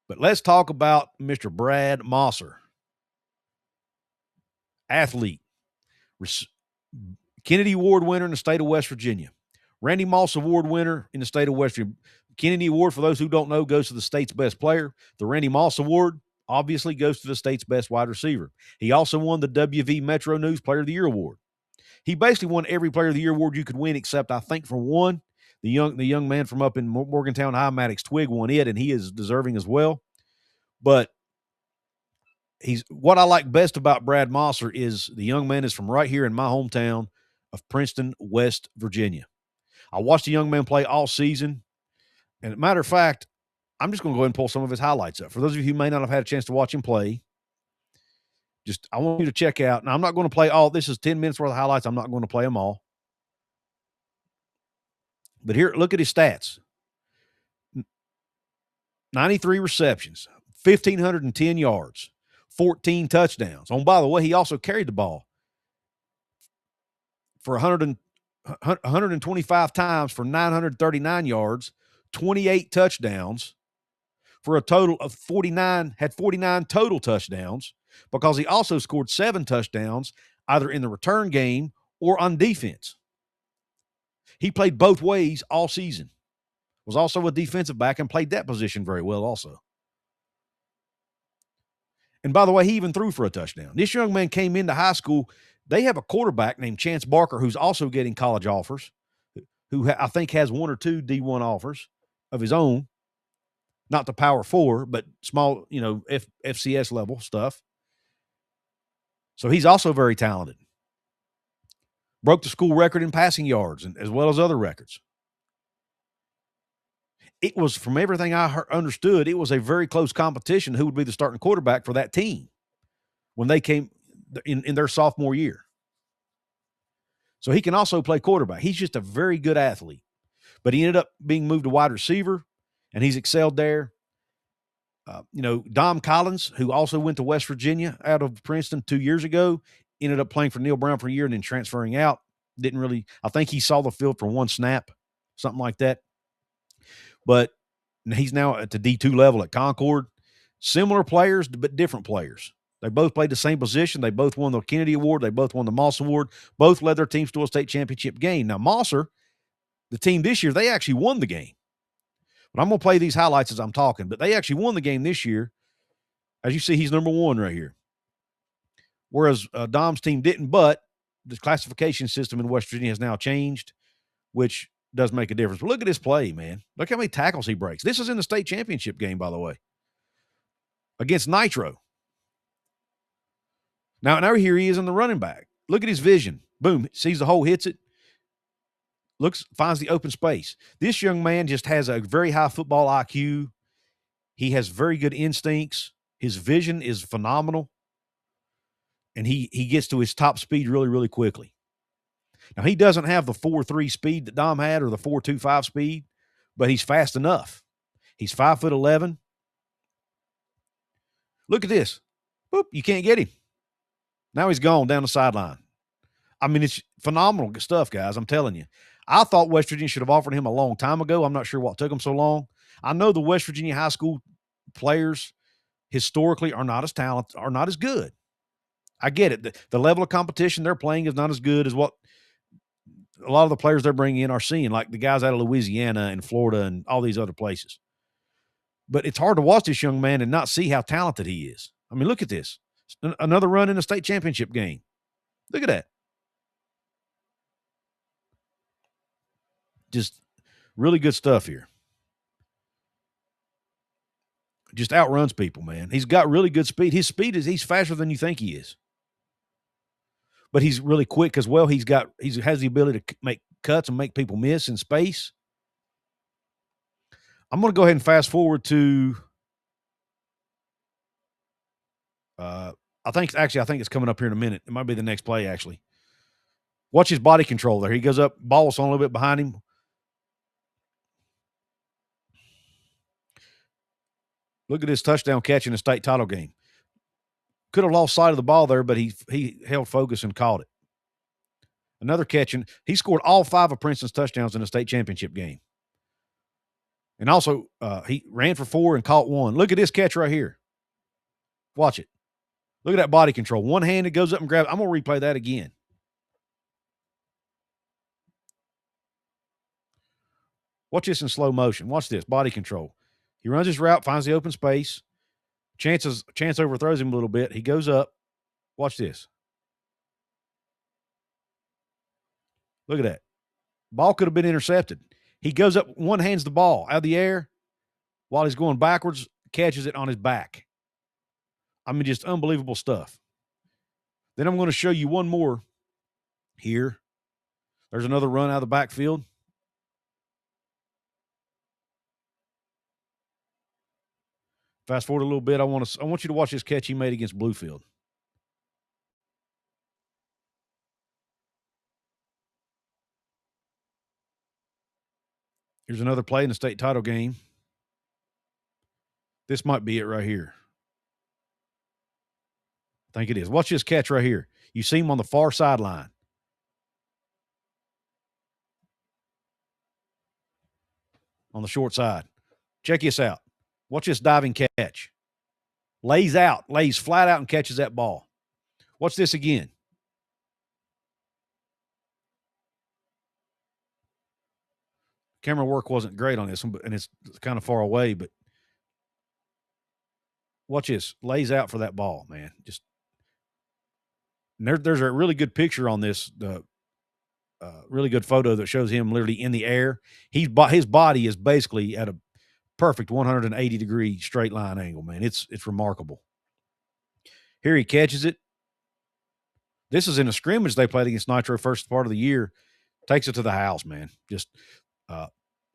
But let's talk about Mr. Brad Mossor. Athlete. Kennedy Award winner in the state of West Virginia. Randy Moss Award winner in the state of West Virginia. Kennedy Award, for those who don't know, goes to the state's best player. The Randy Moss Award obviously goes to the state's best wide receiver. He also won the WV Metro News Player of the Year Award. He basically won every Player of the Year award you could win, except I think for one. The young man from up in Morgantown High, Maddox Twig, won it, and he is deserving as well. But what I like best about Brad Mossor is the young man is from right here in my hometown of Princeton, West Virginia. I watched the young man play all season. And as a matter of fact, I'm just going to go ahead and pull some of his highlights up. For those of you who may not have had a chance to watch him play, I want you to check out. Now, I'm not going to play all. This is 10 minutes worth of highlights. I'm not going to play them all. But here, look at his stats. 93 receptions, 1,510 yards, 14 touchdowns. Oh, by the way, he also carried the ball for 125 times for 939 yards, 28 touchdowns, for a total of 49, had 49 total touchdowns, because he also scored 7 touchdowns either in the return game or on defense. He played both ways all season. Was also a defensive back and played that position very well also. And by the way, he even threw for a touchdown. This young man came into high school. They have a quarterback named Chance Barker who's also getting college offers, who I think has 1 or 2 D1 offers of his own. Not the Power 4, but small, FCS level stuff. So he's also very talented. Broke the school record in passing yards, as well as other records. It was, from everything I understood, it was a very close competition who would be the starting quarterback for that team when they came in their sophomore year. So he can also play quarterback. He's just a very good athlete. But he ended up being moved to wide receiver, and he's excelled there. Dom Collins, who also went to West Virginia out of Princeton 2 years ago, ended up playing for Neil Brown for a year and then transferring out. I think he saw the field for 1 snap, something like that. But he's now at the D2 level at Concord. Similar players, but different players. They both played the same position. They both won the Kennedy Award. They both won the Moss Award. Both led their teams to a state championship game. Now, Mossor, the team this year, they actually won the game. But I'm going to play these highlights as I'm talking. But they actually won the game this year. As you see, he's number 1 right here. Whereas Dom's team didn't, but the classification system in West Virginia has now changed, which does make a difference. But look at his play, man. Look how many tackles he breaks. This is in the state championship game, by the way, against Nitro. Now here he is in the running back. Look at his vision. Boom, sees the hole, hits it. Finds the open space. This young man just has a very high football IQ. He has very good instincts. His vision is phenomenal. And he gets to his top speed really, really quickly. Now, he doesn't have the 4.3 speed that Dom had or the 4.25 speed, but he's fast enough. He's 5'11". Look at this. Boop, you can't get him. Now he's gone down the sideline. I mean, it's phenomenal stuff, guys. I'm telling you. I thought West Virginia should have offered him a long time ago. I'm not sure what took him so long. I know the West Virginia high school players historically are not as talented, are not as good. I get it. The level of competition they're playing is not as good as what a lot of the players they're bringing in are seeing, like the guys out of Louisiana and Florida and all these other places. But it's hard to watch this young man and not see how talented he is. I mean, look at this. Another run in a state championship game. Look at that. Just really good stuff here. Just outruns people, man. He's got really good speed. His speed he's faster than you think he is. But he's really quick as well. He has the ability to make cuts and make people miss in space. I'm going to go ahead and fast forward to I think it's coming up here in a minute. It might be the next play, actually. Watch his body control there. He goes up, ball's on a little bit behind him. Look at his touchdown catch in the state title game. Could have lost sight of the ball there, but he held focus and caught it. Another catch, and he scored all 5 of Princeton's touchdowns in the state championship game. And also, he ran for 4 and caught 1. Look at this catch right here. Watch it. Look at that body control. One-handed, goes up and grabs. I'm going to replay that again. Watch this in slow motion. Watch this, body control. He runs his route, finds the open space. Chance overthrows him a little bit. He goes up. Watch this. Look at that. Ball could have been intercepted. He goes up, one hands the ball out of the air while he's going backwards, catches it on his back. I mean, just unbelievable stuff. Then I'm going to show you one more here. There's another run out of the backfield. Fast forward a little bit. I want you to watch this catch he made against Bluefield. Here's another play in the state title game. This might be it right here. I think it is. Watch this catch right here. You see him on the far sideline. On the short side. Check this out. Watch this diving catch. Lays flat out and catches that ball. Watch this again. Camera work wasn't great on this one, and it's kind of far away, but watch this. Lays out for that ball, man. Just there's a really good picture on this, really good photo that shows him literally in the air. His body is basically at a perfect 180-degree straight line angle, man. It's remarkable. Here he catches it. This is in a scrimmage they played against Nitro first part of the year. Takes it to the house, man. Just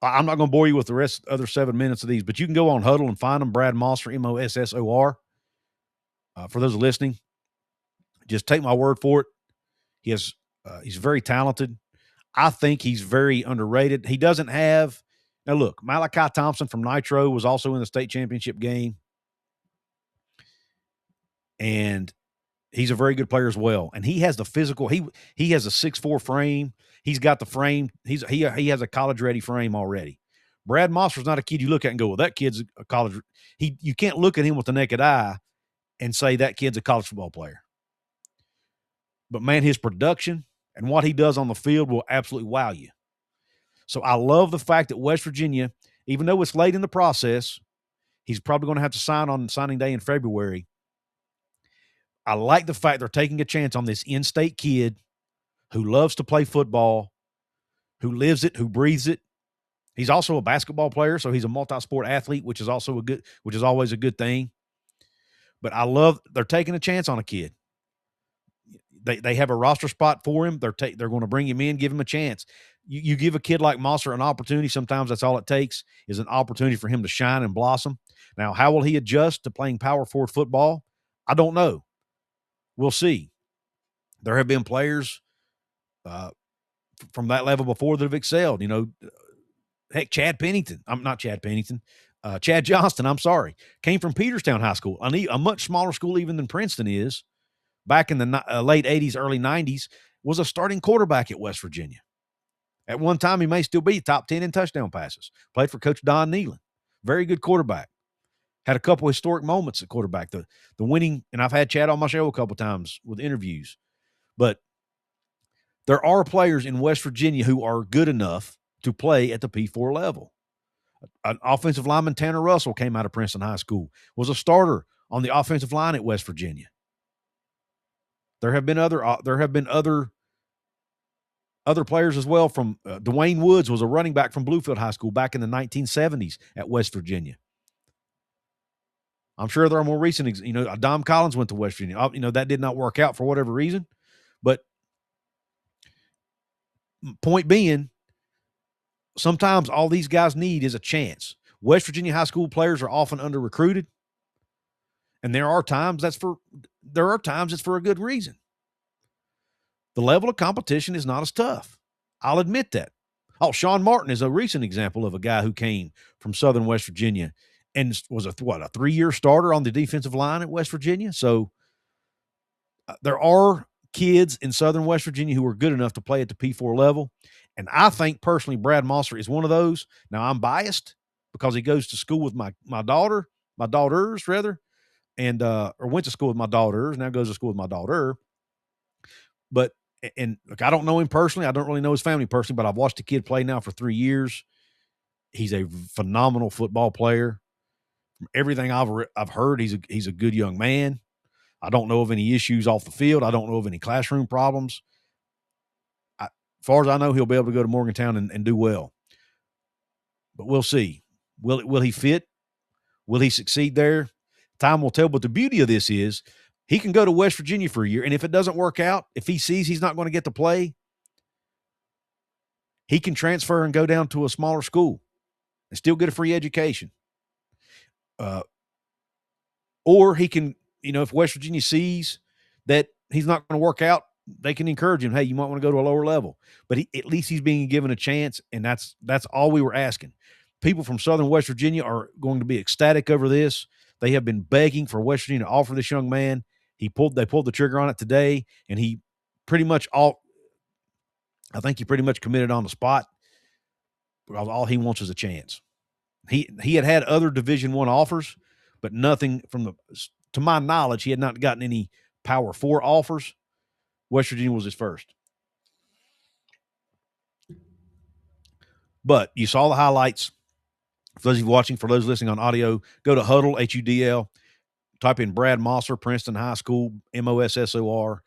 I'm not going to bore you with the other 7 minutes of these, but you can go on Huddle and find them. Brad Mossor, Mossor. For those listening, just take my word for it. He's very talented. I think he's very underrated. He doesn't have – now, look, Malachi Thompson from Nitro was also in the state championship game, and he's a very good player as well. And he has the physical – he has a 6'4" frame. He's got the frame. He has a college-ready frame already. Brad Mossor's not a kid you look at and go, well, that kid's a college – you can't look at him with the naked eye and say that kid's a college football player. But, man, his production and what he does on the field will absolutely wow you. So I love the fact that West Virginia, even though it's late in the process, he's probably going to have to sign on signing day in February. I like the fact they're taking a chance on this in-state kid who loves to play football, who lives it, who breathes it. He's also a basketball player, so he's a multi-sport athlete, which is always a good thing. But I love they're taking a chance on a kid. They have a roster spot for him. They're going to bring him in, give him a chance. You give a kid like Mossor an opportunity. Sometimes that's all it takes is an opportunity for him to shine and blossom. Now, how will he adjust to playing power forward football? I don't know. We'll see. There have been players from that level before that have excelled. You know, heck, Chad Johnston, I'm sorry, came from Peterstown High School, a much smaller school even than Princeton is. Back in the late 80s, early 90s, was a starting quarterback at West Virginia. At one time, he may still be top 10 in touchdown passes. Played for Coach Don Nealon. Very good quarterback. Had a couple historic moments at quarterback. The winning, and I've had Chad on my show a couple times with interviews. But there are players in West Virginia who are good enough to play at the P4 level. An offensive lineman, Tanner Russell, came out of Princeton High School, was a starter on the offensive line at West Virginia. There have been other players as well. From Dwayne Woods was a running back from Bluefield High School back in the 1970s at West Virginia. I'm sure there are more recent, Dom Collins went to West Virginia. That did not work out for whatever reason. But point being, sometimes all these guys need is a chance. West Virginia high school players are often under-recruited. And there are times it's for a good reason. The level of competition is not as tough. I'll admit that. Oh, Sean Martin is a recent example of a guy who came from Southern West Virginia and was a 3-year starter on the defensive line at West Virginia. So there are kids in Southern West Virginia who are good enough to play at the P4 level. And I think personally Brad Mossor is one of those. Now, I'm biased. because he goes to school with my daughters rather, and or went to school with my daughters, now goes to school with my daughter. But and look, I don't know him personally. I don't really know his family personally, but I've watched the kid play now for 3 years. He's a phenomenal football player. From everything I've heard, he's a good young man. I don't know of any issues off the field. I don't know of any classroom problems. As far as I know, he'll be able to go to Morgantown and do well. But we'll see. Will he fit? Will he succeed there? Time will tell. But the beauty of this is he can go to West Virginia for a year, and if it doesn't work out, if he sees he's not going to get to play, he can transfer and go down to a smaller school and still get a free education. Or he can, if West Virginia sees that he's not going to work out, they can encourage him, hey, you might want to go to a lower level. But at least he's being given a chance, and that's all we were asking. People from Southern West Virginia are going to be ecstatic over this. They have been begging for West Virginia to offer this young man. They pulled the trigger on it today, and I think he pretty much committed on the spot because all he wants is a chance. He had other Division I offers, but nothing to my knowledge, he had not gotten any Power 4 offers. West Virginia was his first. But you saw the highlights. For those of you watching, for those listening on audio, go to Huddle, HUDL, type in Brad Mossor, Princeton High School, MOSSOR.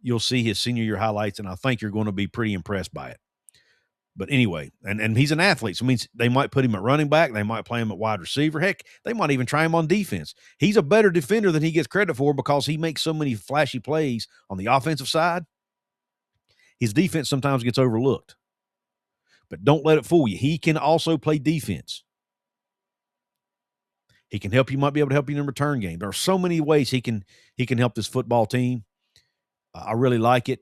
You'll see his senior year highlights, and I think you're going to be pretty impressed by it. But anyway, and he's an athlete, so it means they might put him at running back. They might play him at wide receiver. Heck, they might even try him on defense. He's a better defender than he gets credit for because he makes so many flashy plays on the offensive side. His defense sometimes gets overlooked. But don't let it fool you. He can also play defense. He can help you, might be able to help you in the return game. There are so many ways he can help this football team. I really like it.